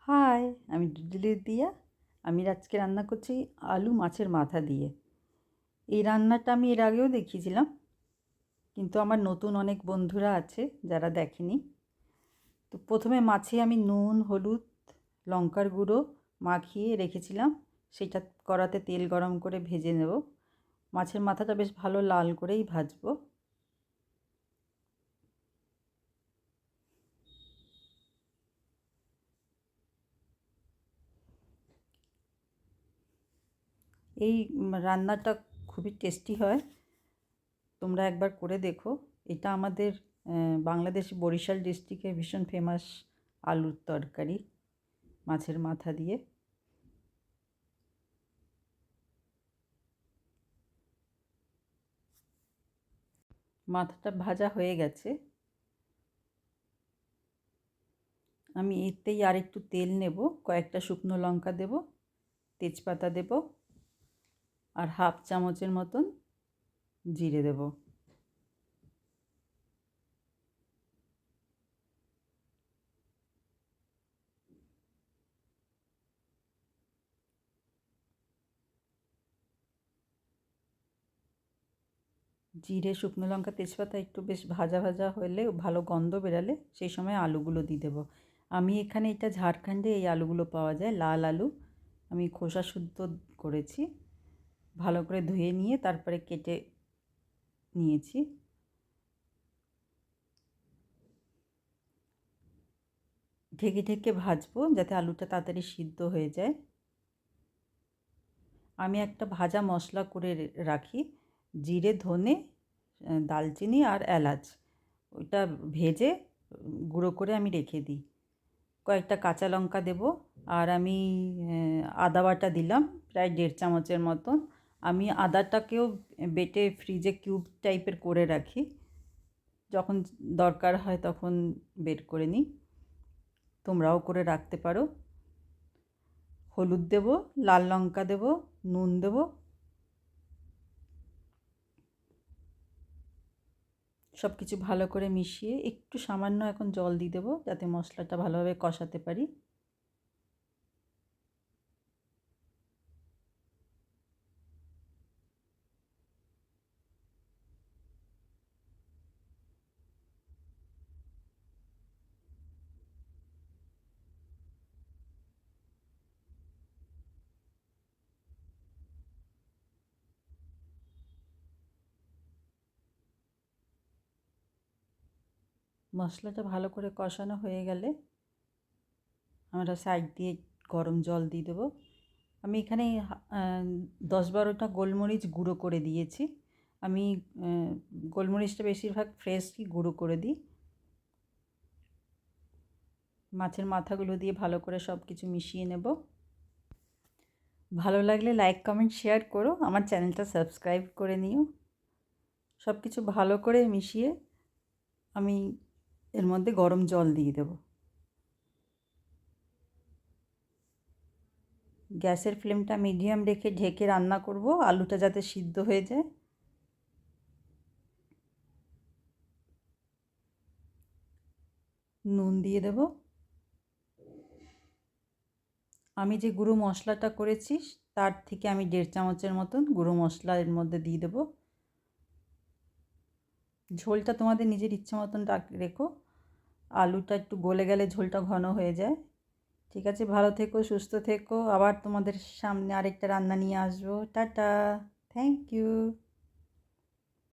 High, আমি ডিডলি দিয়া। আমি আজকে রান্না করছি আলু মাছের মাথা দিয়ে। এই রান্নাটা আমি এর আগেও দেখিয়েছিলাম, কিন্তু আমার নতুন অনেক বন্ধুরা আছে যারা দেখেনি। তো প্রথমে মাছে আমি নুন, হলুদ, লঙ্কার গুঁড়ো মাখিয়ে রেখেছিলাম। সেটা কড়াতে তেল গরম করে ভেজে নেব। মাছের মাথাটা বেশ ভালো লাল করেই ভাজবো। এই রান্নাটা খুবই টেস্টি হয়, তোমরা একবার করে দেখো। এটা আমাদের বাংলাদেশ বরিশাল ডিস্ট্রিক্টে ভীষণ ফেমাস আলুর তরকারি মাছের মাথা দিয়ে। মাথাটা ভাজা হয়ে গেছে। আমি এতেই আর একটু তেল নেব, কয়েকটা শুকনো লঙ্কা দেব, তেজপাতা দেব, আর হাফ চামচের মতন জিরে দেব। জিরে, শুকনো লঙ্কা, তেজপাতা একটু বেশ ভাজা ভাজা হলে, ভালো গন্ধ বেরালে সেই সময় আলুগুলো দিয়ে দেবো। আমি এখানে এটা ঝাড়খণ্ডে এই আলুগুলো পাওয়া যায়, লাল আলু। আমি খোসা শুদ্ধ করেছি, ভালো করে ধুয়ে নিয়ে তারপরে কেটে নিয়েছি। ঢেকে ঢেকে ভাজবো যাতে আলুটা তাড়াতাড়ি সিদ্ধ হয়ে যায়। আমি একটা ভাজা মশলা করে রাখি, জিরে, ধনে, দালচিনি আর এলাচ। ওইটা ভেজে গুঁড়ো করে আমি রেখে দিই। কয়েকটা কাঁচা লঙ্কা দেবো, আর আমি আদা বাটা দিলাম প্রায় 1.5 চামচের মতন। আমি আদাটাকেও বেটে ফ্রিজে কিউব টাইপের করে রাখি, যখন দরকার হয় তখন বের করে নিই। তোমরাও করে রাখতে পারো। হলুদ দেবো, লাল লঙ্কা দেবো, নুন দেবো। সব কিছু ভালো করে মিশিয়ে একটু সামান্য এখন জল দিয়ে দেবো যাতে মশলাটা ভালোভাবে কষাতে পারি। মশলাটা ভালো করে কষানো হয়ে গেলে আমরা সাইড দিয়ে গরম জল দিয়ে দেবো। আমি এখানে 10-12টা গোলমরিচ গুঁড়ো করে দিয়েছি। আমি গোলমরিচটা বেশিরভাগ ফ্রেশই গুঁড়ো করে দিই। মাছের মাথাগুলো দিয়ে ভালো করে সব কিছু মিশিয়ে নেব। ভালো লাগলে লাইক, কমেন্ট, শেয়ার করো। আমার চ্যানেলটা সাবস্ক্রাইব করে নিও। সব কিছু ভালো করে মিশিয়ে আমি এর মধ্যে গরম জল দিয়ে দেব। গ্যাসের ফ্লেমটা মিডিয়াম রেখে ঢেকে রান্না করব, আলুটা যাতে সিদ্ধ হয়ে যায়। নুন দিয়ে দেব। আমি যে গুঁড়ো মশলাটা করেছি তার থেকে আমি 1.5 চামচের মতন গুঁড়ো মশলা এর মধ্যে দিয়ে দেব। ঝোলটা তোমাদের নিজের ইচ্ছে মতন রেখো। আলুটা একটু গলে গেলে ঝোলটা ঘন হয়ে যায়। ঠিক আছে, ভালো থেকো, সুস্থ থেকো। আবার তোমাদের সামনে আরেকটা রান্না নিয়ে আসবো। Tata, thank you.